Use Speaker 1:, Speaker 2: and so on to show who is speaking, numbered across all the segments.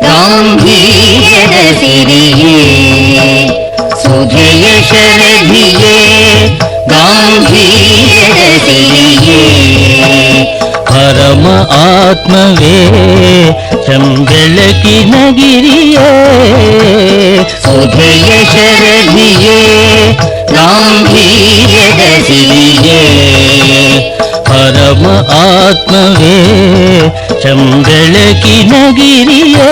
Speaker 1: ಗಾಂಭೀರ್ಯದ ಸಿರಿಯೇ ಸುಧೆಯ ಶರಧಿಯೇ ಗಾಂಭೀರ್ಯದ ಸಿರಿಯೇ
Speaker 2: ಪರಮ ಆತ್ಮವೇ ಚಂಬೆಳಕಿನ ಗಿರಿಯೇ
Speaker 1: ಸುಧೆಯ ಶರಧಿಯೇ ಗಾಂಭೀರ್ಯದ ಸಿರಿಯೇ
Speaker 2: ಪರಮ ಆತ್ಮವೇ ಚಂಬೆಳಕಿನ ಗಿರಿಯೇ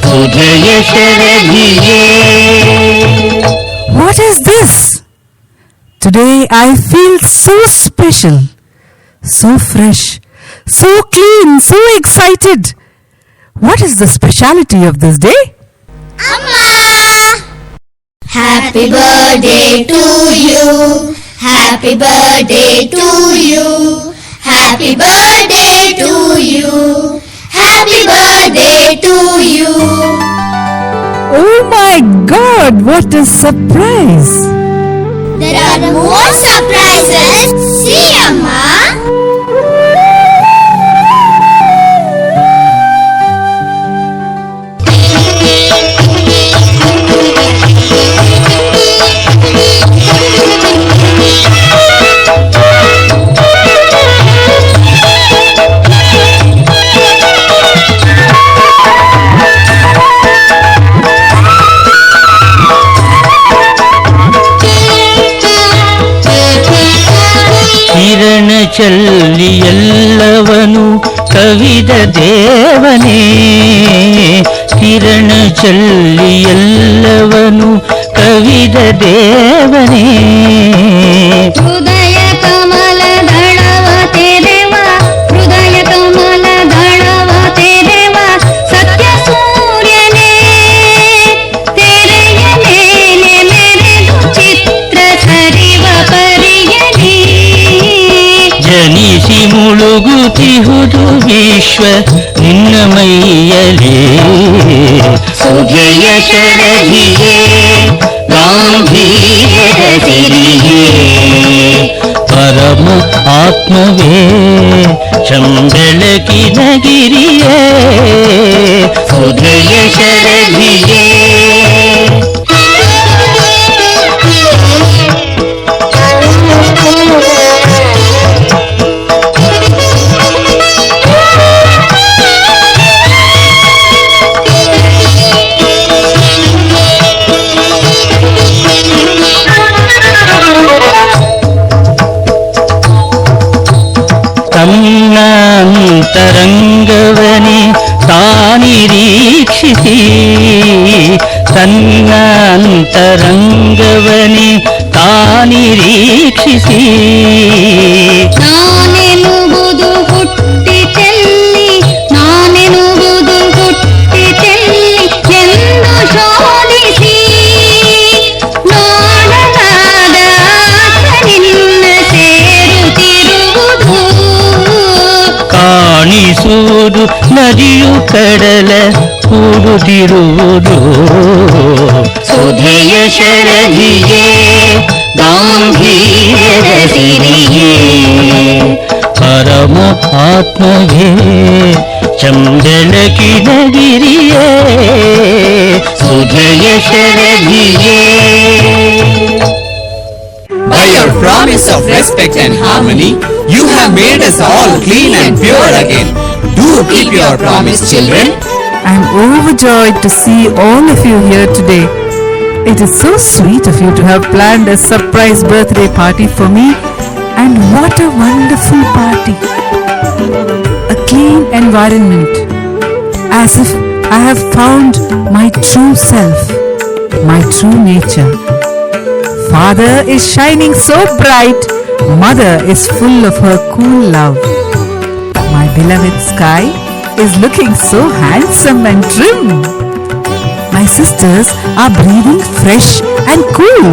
Speaker 1: ಸುಧೆಯ ಶರಧಿಯೇ.
Speaker 3: What is this? Today I feel so special, so fresh, so clean, so excited. What is the speciality of this day?
Speaker 4: Amma! Happy birthday to you. Happy birthday to you. Happy birthday to you. Happy birthday to you.
Speaker 3: Oh my God, what a surprise!
Speaker 4: There are more surprises. See, Amma.
Speaker 2: ಕಿರಣ ಚಲ್ಲಿ ಎಲ್ಲವನು ಕವಿದ ದೇವನೇ ಕಿರಣ ಚಲ್ಲಿ ಎಲ್ಲವನು ಕವಿದ ದೇವನೇ
Speaker 4: ಹೃದಯ ಕಮಲ ದಳವ ತೆರೆವ ಹೃದಯ ಕಮಲ ದಳವ ತೆರೆವ ಸತ್ಯ ಸೂರ್ಯನೇ ತೆರೆಯ ಮೇಲೆ ಮೆರೆದು ಚಿತ್ರ ಸರಿವ ಪರಿಯನೇ
Speaker 2: ಜನಿಸಿ ಮುಳುಗುತ್ತಿಹುದು ವಿಶ್ವ ನಿನ್ನ ಮೈಯಲೇ
Speaker 1: ಸುಧೆಯ ಶರಧಿಯೇ ಗಾಂಭೀರ್ಯದ ಸಿರಿಯೇ
Speaker 2: ಪರಮ ಆತ್ಮವೇ ಚಂಬೆಳಕಿನ ಗಿರಿಯೇ
Speaker 1: ಸುಧೆಯ ಶರಧಿಯೇ
Speaker 2: ತನ್ನಾಂತರಂಗವನೇ ತಾನಿರೀಕ್ಷಿಸಿ ತನ್ನಾಂತರಂಗವನೇ ತಾನಿರೀಕ್ಷಿಸಿ
Speaker 4: ನಾನೆನುವುದು ಹುಟ್ಟಿ ಚೆಲ್ಲಿ ನಾನೆನುವುದು ಹುಟ್ಟಿ ಚೆಲ್ಲಿ ಎಂದು ಶೋಧಿಸಿ ನೋಡಲಾದ ನಿನ್ನ ಸೇರುತ್ತಿರುವುದು
Speaker 2: ಕಾಣಿಸುವುದು ನದಿಯು ಕಡಲ ಕೂಡುತ್ತಿರುವುದು
Speaker 1: ಸುಧೆಯ ಶರಧಿಯೇ ಗಾಂಭೀರ್ಯದ ಸಿರಿಯೇ
Speaker 2: ಪರಮ ಆತ್ಮವೇ ಚಂಬೆಳಕಿನ ಗಿರಿಯೇ
Speaker 1: ಸುಧೆಯ ಶರಧಿಯೇ
Speaker 5: By your promise of respect and harmony, you have made us all clean and pure again. Do keep your promise, children.
Speaker 3: I am overjoyed to see all of you here today. It is so sweet of you to have planned a surprise birthday party for me, and what a wonderful party. A clean environment, as if I have found my true self, my true nature. Father is shining so bright, Mother is full of her cool love. My beloved sky is looking so handsome and trim. My sisters are breathing fresh and cool.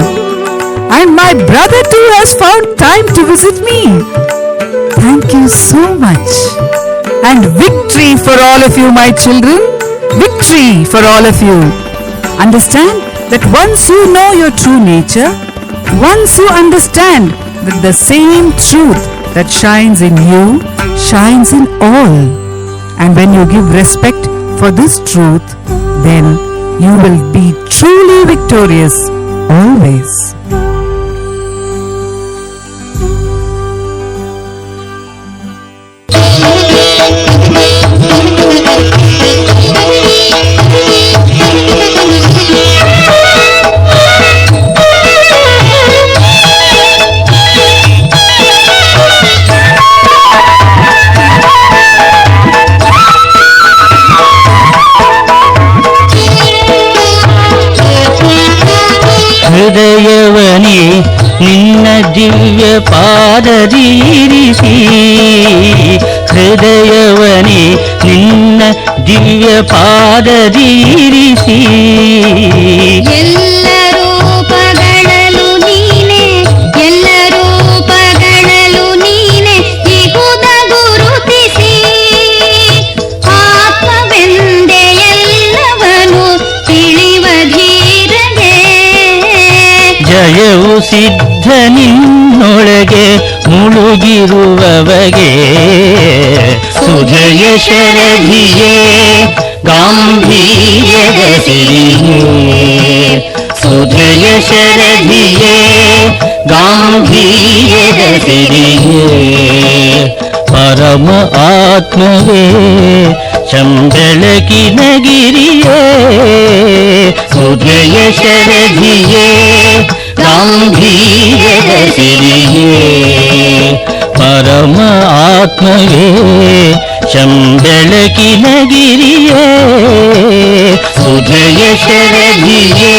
Speaker 3: And my brother too has found time to visit me. Thank you so much. And victory for all of you, my children. Victory for all of you. Understand that once you know your true nature, once you understand that the same truth that shines in you shines in all, and when you give respect for this truth, then you will be truly victorious always.
Speaker 2: ಹೃದಯವನೇ ನಿನ್ನ ದಿವ್ಯ ಪಾದದೀರಿಸಿ, ಹೃದಯವನೇ ನಿನ್ನ ದಿವ್ಯ ಪಾದದೀರಿಸಿ.
Speaker 4: ಎಲ್ಲ ರೂಪಗಳಲ್ಲೂ ನೀನೆ, ಎಲ್ಲ ರೂಪಗಳಲ್ಲೂ ನೀನೆ ಇಗುದ ಗುರುತಿಸಿ, ಆತ್ಮವೆಂದೇ ಎಲ್ಲವನು ತಿಳಿವ ಧೀರಗೆ.
Speaker 2: ಜಯವು ಸಿದ್ಧ ನಿನ್ನೊಳಗೆ ಮುಳುಗಿರುವವಗೆ,
Speaker 1: ಸುಜಯ ಶರಧಿಯೇ ಗಾಂಭೀರ್ಯದ ಸಿರಿಯೇ, ಸುಜಯ ಶರಧಿಯೇ ಗಾಂಭೀರ್ಯದ ಸಿರಿಯೇ.
Speaker 2: ಪರಮ ಆತ್ಮವೇ ಚಂಬೆಳಕಿನ ಗಿರಿಯೇ,
Speaker 1: ಸುಜಯ ಶರಧಿಯೇ ಗಾಂಭೀರ್ಯದ ಸಿರಿಯೇ.
Speaker 2: ಪರಮ ಆತ್ಮವೇ ಚಂಬೆಳಕಿನ ಗಿರಿಯೇ,
Speaker 1: ಸುಜಯ ಶರಧಿಯೇ